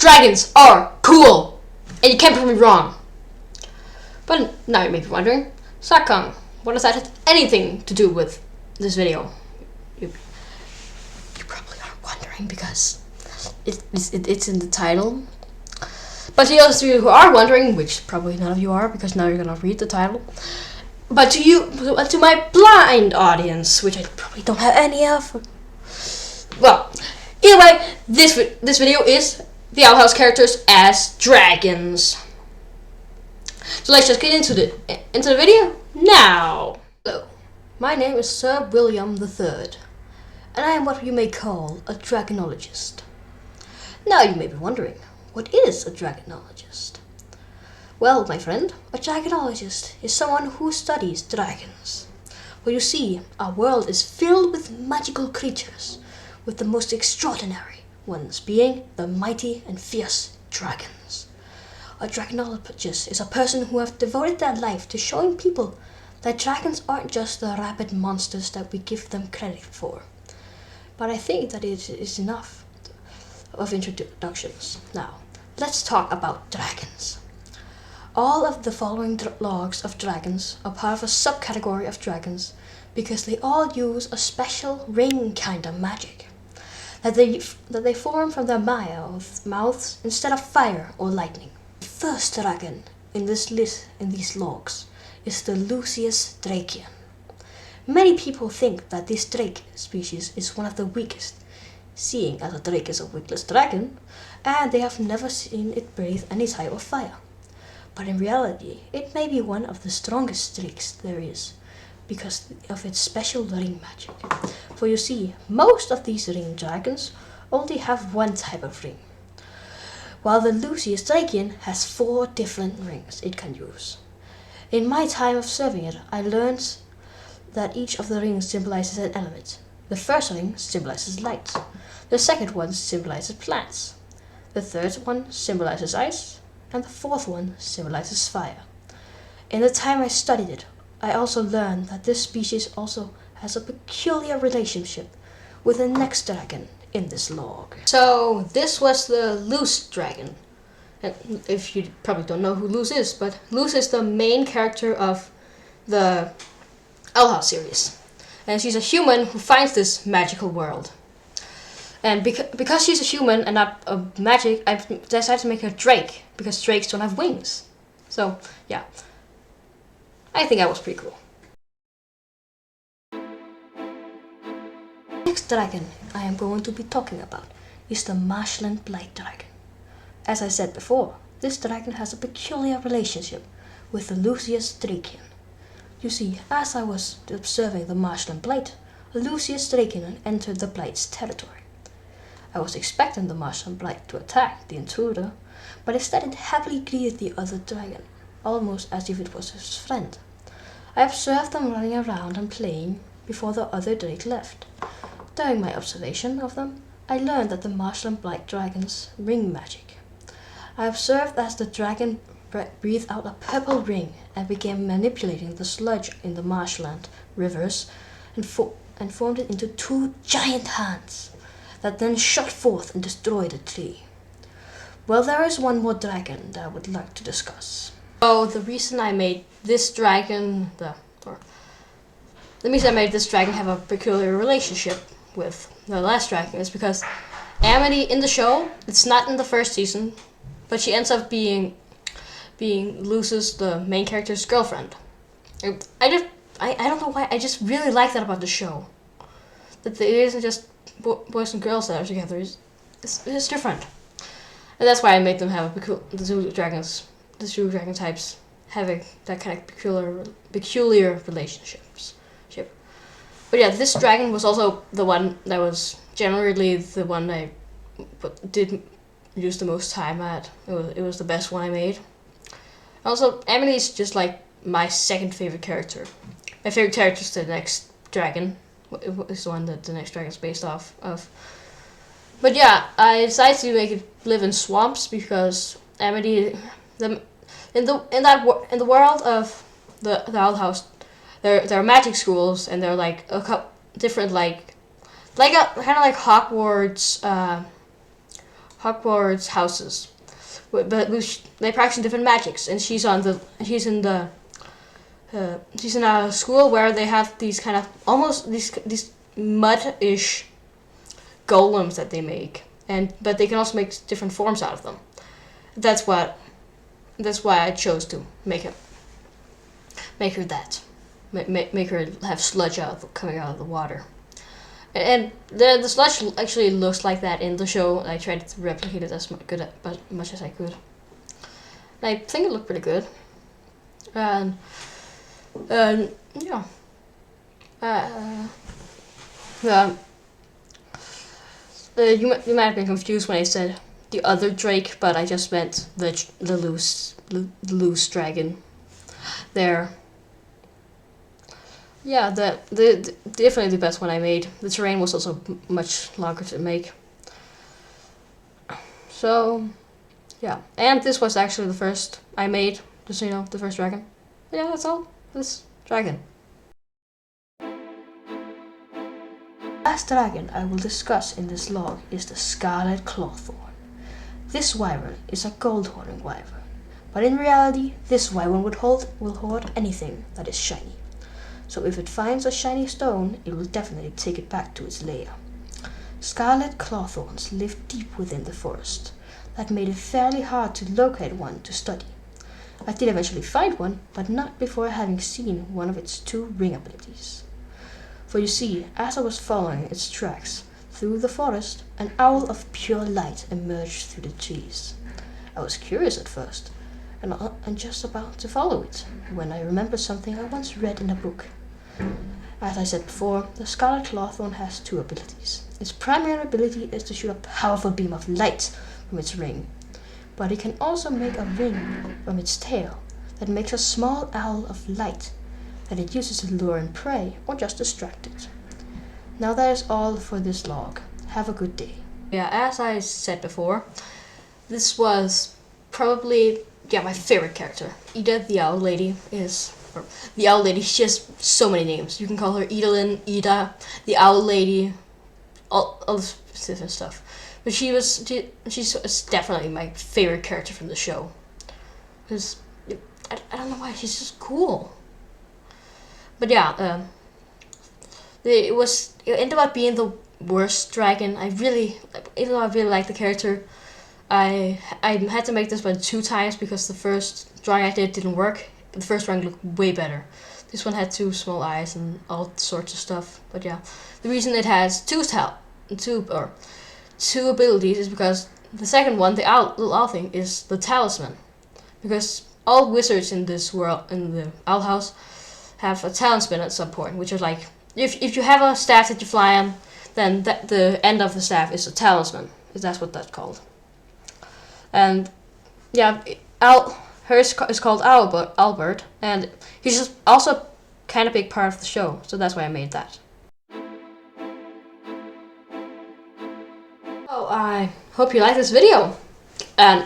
Dragons are cool, and you can't prove me wrong. But now you may be wondering, Zakkongen, what does that have anything to do with this video? You probably are wondering because it's in the title. But to those of you who are wondering, which probably none of you are, because now you're gonna read the title. But to my blind audience, which I probably don't have any of. Well, either way, this video is the Owl House characters as dragons. So let's just get into the video now. Hello, my name is Sir William III, and I am what you may call a dragonologist. Now you may be wondering, what is a dragonologist? Well, my friend, a dragonologist is someone who studies dragons. For you see, our world is filled with magical creatures, with the most extraordinary ones being the mighty and fierce dragons. A dragonologist is a person who have devoted their life to showing people that dragons aren't just the rabid monsters that we give them credit for. But I think that it is enough of introductions. Now, let's talk about dragons. All of the following logs of dragons are part of a subcategory of dragons because they all use a special ring kind of magic that they form from their mouths instead of fire or lightning. The first dragon in these logs is the Lucius Drakian. Many people think that this drake species is one of the weakest, seeing as a drake is a wickless dragon, and they have never seen it breathe any type of fire. But in reality, it may be one of the strongest drakes there is, because of its special ring magic. For you see, most of these ring dragons only have one type of ring, while the Lucius Drakian has 4 different rings it can use. In my time of serving it, I learned that each of the rings symbolizes an element. The first ring symbolizes light, the second one symbolizes plants, the third one symbolizes ice, and the fourth one symbolizes fire. In the time I studied it, I also learned that this species also has a peculiar relationship with the next dragon in this log. So this was the Luce dragon. And if you probably don't know who Luce is, but Luce is the main character of the Owl House series. And she's a human who finds this magical world. And because she's a human and not a magic, I've decided to make her Drake, because drakes don't have wings. So, yeah. I think that was pretty cool. Next dragon I am going to be talking about is the Marshland Blight Dragon. As I said before, this dragon has a peculiar relationship with the Lucius Drakian. You see, as I was observing the Marshland Blight, a Lucius Drakian entered the Blight's territory. I was expecting the Marshland Blight to attack the intruder, but instead it happily greeted the other dragon, almost as if it was his friend. I observed them running around and playing before the other drake left. During my observation of them, I learned that the Marshland Blight dragon's ring magic. I observed as the dragon breathed out a purple ring and began manipulating the sludge in the marshland rivers and formed it into 2 giant hands that then shot forth and destroyed a tree. Well, there is one more dragon that I would like to discuss. So the reason I made this dragon, have a peculiar relationship with the last dragon is because Amity in the show, it's not in the first season, but she ends up being Luce's, the main character's girlfriend. I don't know why, I just really like that about the show. That it isn't just boys and girls that are together, it's different. And that's why I made them have the two dragon types having that kind of peculiar relationships. But yeah, this dragon was also the one that was generally the one I did use the most time at. It was the best one I made. Also, Emily is just like my second favorite character. My favorite character is the next dragon. Is the one that the next dragon is based off of. But yeah, I decided to make it live in swamps because Amity, in the world of the Owl House, there are magic schools and there are like a couple different kind of like Hogwarts Hogwarts houses, but they practice different magics, and she's in a school where they have these kind of almost these mud-ish golems that they make, but they can also make different forms out of them. That's why I chose to make her that. Make her have sludge coming out of the water. And the sludge actually looks like that in the show. I tried to replicate it as much as I could. I think it looked pretty good. And yeah. You might have been confused when I said the other Drake, but I just meant the loose dragon. There. Yeah, the definitely the best one I made. The terrain was also much longer to make. So, yeah, and this was actually the first I made. Just so you know, the first dragon. But yeah, that's all. This dragon. Last dragon I will discuss in this log is the Scarlet Clawthorn. This wyvern is a gold-hoarding wyvern, but in reality, this wyvern will hoard anything that is shiny. So if it finds a shiny stone, it will definitely take it back to its lair. Scarlet Clawthorns live deep within the forest. That made it fairly hard to locate one to study. I did eventually find one, but not before having seen one of its 2 ring abilities. For you see, as I was following its tracks through the forest, an owl of pure light emerged through the trees. I was curious at first, and just about to follow it, when I remembered something I once read in a book. As I said before, the Scarlet Clawthorn has 2 abilities. Its primary ability is to shoot a powerful beam of light from its ring, but it can also make a ring from its tail that makes a small owl of light that it uses to lure in prey or just distract it. Now that is all for this log. Have a good day. Yeah, as I said before, this was probably my favorite character. Ida, the owl lady, she has so many names. You can call her Idalin, Ida, the owl lady, all this different stuff. But she's definitely my favorite character from the show. Because I don't know why, she's just cool. But yeah, it ended up being the worst dragon. Even though I really like the character, I had to make this one 2 times because the first drawing I did didn't work. The first drawing looked way better. This one had 2 small eyes and all sorts of stuff. But yeah, the reason it has 2 abilities is because the second one, the little owl thing, is the talisman. Because all wizards in this world, in the owl house, have a talisman at some point, which is like, if you have a staff that you fly on, then the end of the staff is a talisman. That's what that's called. And yeah, hers is called Albert, and he's just also kind of big part of the show, so that's why I made that. Oh, I hope you like this video, and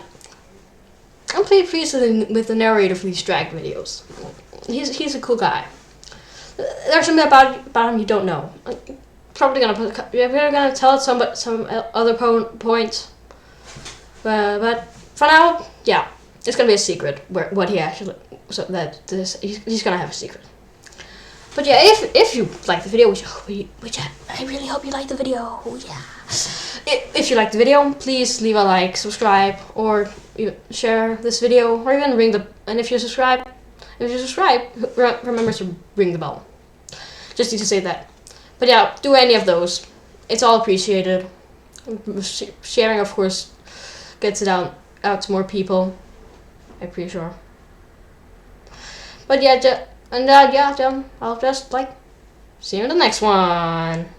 I'm pretty pleased with the narrator for these drag videos. He's a cool guy. There's something about him you don't know. Probably gonna tell it some other point. But for now, yeah, it's gonna be a secret what he actually. So that he's gonna have a secret. But yeah, if you like the video, which I really hope you like the video, yeah. If you like the video, please leave a like, subscribe, or share this video, or even if you subscribe, remember to ring the bell. Just need to say that. But yeah, do any of those. It's all appreciated. Sharing, of course, gets it out to more people. I'm pretty sure. But yeah, I'll just see you in the next one.